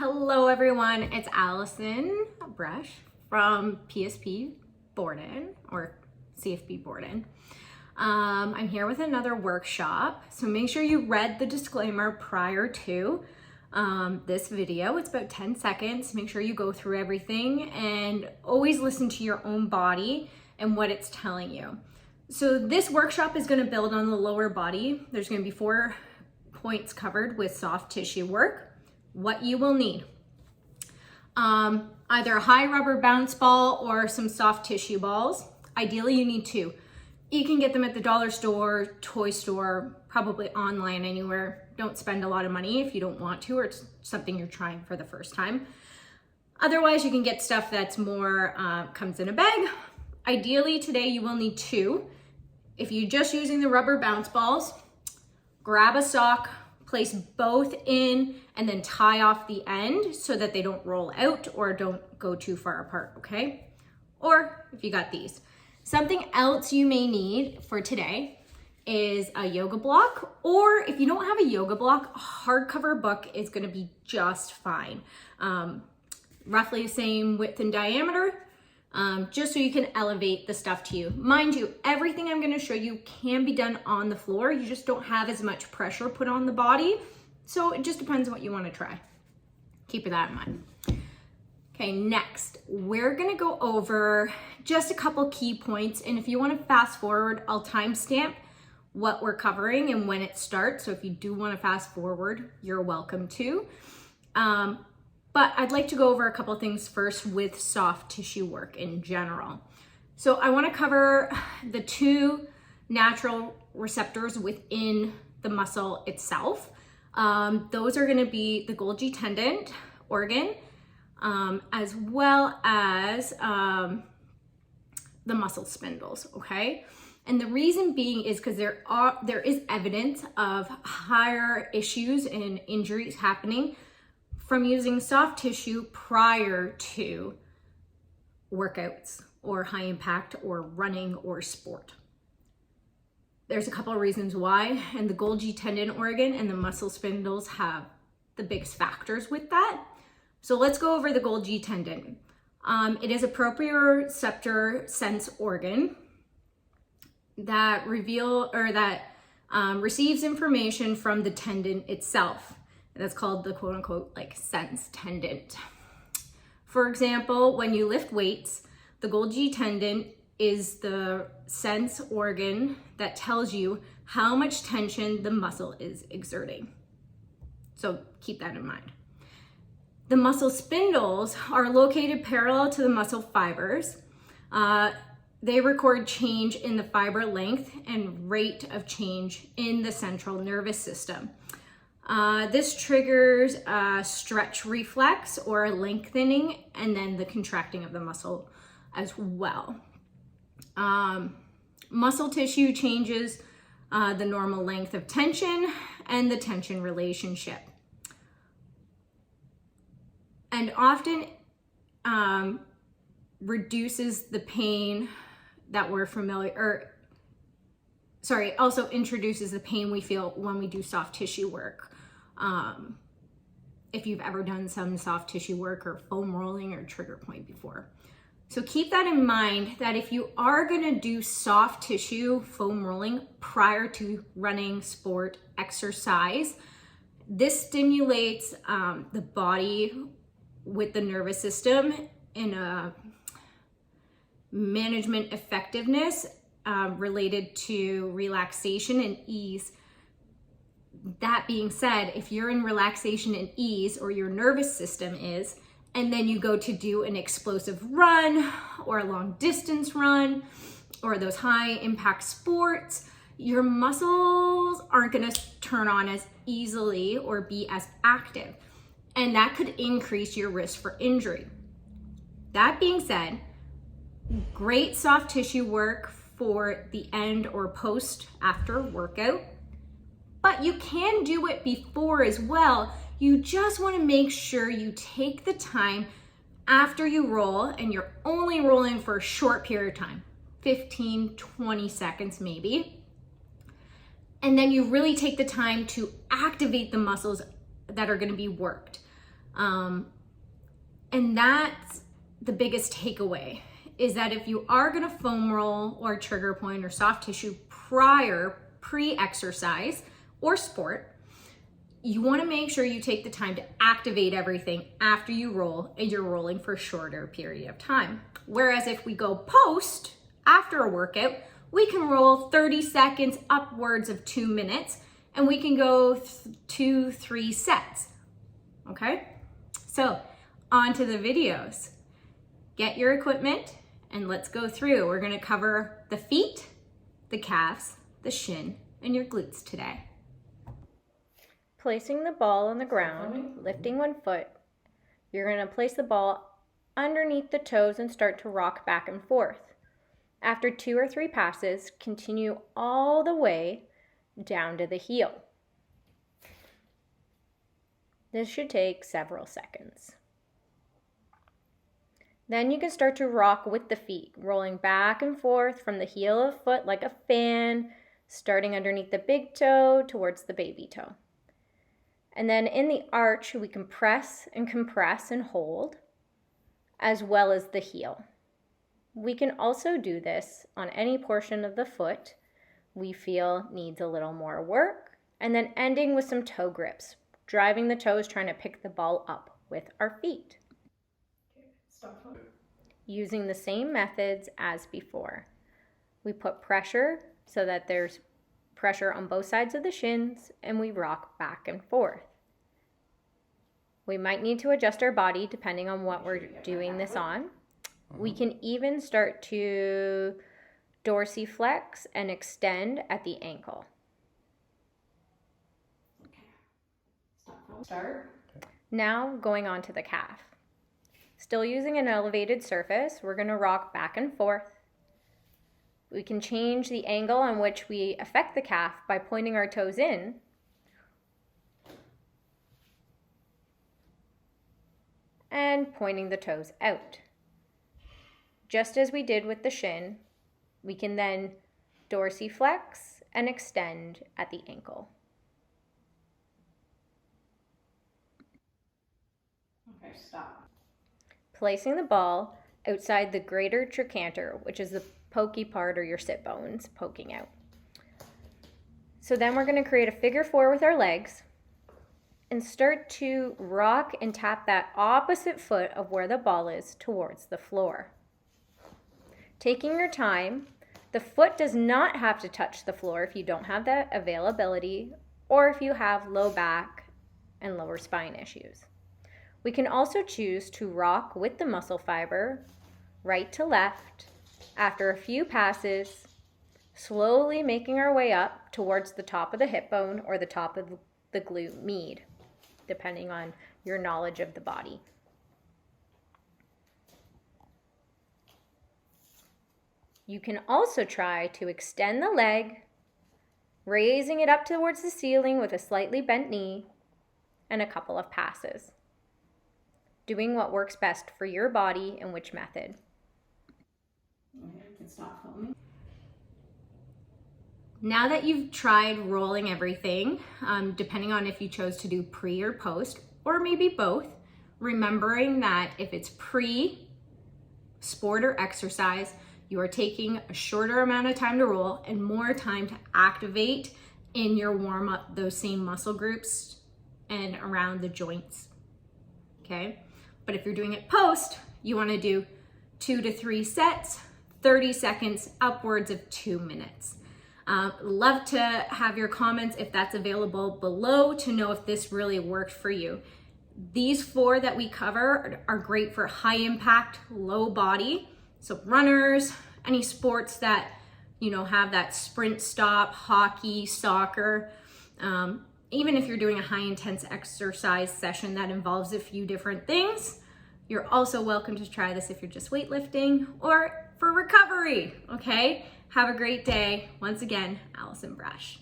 Hello everyone, it's Allison Brush from PSP Borden or CFB Borden. I'm here with another workshop, so make sure you read the disclaimer prior to this video. It's about 10 seconds. Make sure you go through everything and always listen to your own body and what it's telling you. So this workshop is going to build on the lower body. There's going to be 4 points covered with soft tissue work. What you will need, either a high rubber bounce ball or some soft tissue balls. Ideally you need 2. You can get them at the dollar store, toy store, probably online anywhere. Don't spend a lot of money if you don't want to, or it's something you're trying for the first time. Otherwise you can get stuff that's more, comes in a bag. Ideally today you will need 2. If you're just using the rubber bounce balls, grab a sock, place both in, and then tie off the end so that they don't roll out or don't go too far apart, okay? Or if you got these. Something else you may need for today is a yoga block, or if you don't have a yoga block, a hardcover book is gonna be just fine. Roughly the same width and diameter, just so you can elevate the stuff to you. Mind you, everything I'm gonna show you can be done on the floor. You just don't have as much pressure put on the body. So it just depends on what you wanna try. Keep that in mind. Okay, next, we're gonna go over just a couple key points. And if you wanna fast forward, I'll timestamp what we're covering and when it starts. So if you do wanna fast forward, you're welcome to. But I'd like to go over a couple things first with soft tissue work in general. So I want to cover the 2 natural receptors within the muscle itself. Those are going to be the Golgi tendon organ, as well as the muscle spindles, okay? And the reason being is because there is evidence of higher issues and injuries happening from using soft tissue prior to workouts or high impact or running or sport. There's a couple of reasons why, and the Golgi tendon organ and the muscle spindles have the biggest factors with that. So let's go over the Golgi tendon. It is a proprioceptor sense organ that receives information from the tendon itself. That's called the quote unquote like sense tendon. For example, when you lift weights, the Golgi tendon is the sense organ that tells you how much tension the muscle is exerting. So keep that in mind. The muscle spindles are located parallel to the muscle fibers. They record change in the fiber length and rate of change in the central nervous system. This triggers a stretch reflex or a lengthening and then the contracting of the muscle as well. Muscle tissue changes the normal length of tension and the tension relationship. And often reduces the pain that we're familiar, also introduces the pain we feel when we do soft tissue work. If you've ever done some soft tissue work or foam rolling or trigger point before. So keep that in mind that if you are gonna do soft tissue foam rolling prior to running, sport, exercise, this stimulates the body with the nervous system in a management effectiveness related to relaxation and ease. That being said, if you're in relaxation and ease, or your nervous system is, and then you go to do an explosive run or a long distance run or those high impact sports, your muscles aren't gonna turn on as easily or be as active. And that could increase your risk for injury. That being said, great soft tissue work for the end or post after workout. But you can do it before as well. You just want to make sure you take the time after you roll, and you're only rolling for a short period of time, 15, 20 seconds maybe. And then you really take the time to activate the muscles that are going to be worked. And that's the biggest takeaway, is that if you are gonna foam roll or trigger point or soft tissue pre-exercise or sport, you wanna make sure you take the time to activate everything after you roll, and you're rolling for a shorter period of time. Whereas if we go post, after a workout, we can roll 30 seconds upwards of 2 minutes, and we can go 2-3 sets, okay? So on to the videos. Get your equipment and let's go through. We're gonna cover the feet, the calves, the shin, and your glutes today. Placing the ball on the ground, lifting one foot, you're gonna place the ball underneath the toes and start to rock back and forth. After 2 or 3 passes, continue all the way down to the heel. This should take several seconds. Then you can start to rock with the feet, rolling back and forth from the heel of the foot like a fan, starting underneath the big toe towards the baby toe. And then in the arch, we can press and compress and hold, as well as the heel. We can also do this on any portion of the foot we feel needs a little more work, and then ending with some toe grips, driving the toes, trying to pick the ball up with our feet. Using the same methods as before. We put pressure so that there's pressure on both sides of the shins, and we rock back and forth. We might need to adjust our body depending on what we're doing this on. We can even start to dorsiflex and extend at the ankle. Start. Now going on to the calf. Still using an elevated surface, we're going to rock back and forth. We can change the angle on which we affect the calf by pointing our toes in and pointing the toes out. Just as we did with the shin, we can then dorsiflex and extend at the ankle. Okay, stop. Placing the ball outside the greater trochanter, which is the pokey part or your sit bones poking out. So then we're going to create a figure 4 with our legs and start to rock and tap that opposite foot of where the ball is towards the floor. Taking your time, the foot does not have to touch the floor if you don't have that availability or if you have low back and lower spine issues. We can also choose to rock with the muscle fiber, right to left, after a few passes, slowly making our way up towards the top of the hip bone or the top of the glute med, depending on your knowledge of the body. You can also try to extend the leg, raising it up towards the ceiling with a slightly bent knee and a couple of passes. Doing what works best for your body and which method. Now that you've tried rolling everything, depending on if you chose to do pre or post, or maybe both, remembering that if it's pre-sport or exercise, you are taking a shorter amount of time to roll and more time to activate in your warm-up those same muscle groups and around the joints, okay? But if you're doing it post, you wanna do 2 to 3 sets, 30 seconds, upwards of 2 minutes. Love to have your comments if that's available below to know if this really worked for you. These 4 that we cover are great for high impact, low body. So runners, any sports that, you know, have that sprint stop, hockey, soccer, even if you're doing a high intense exercise session that involves a few different things, you're also welcome to try this if you're just weightlifting or for recovery, okay? Have a great day. Once again, Allison Brush.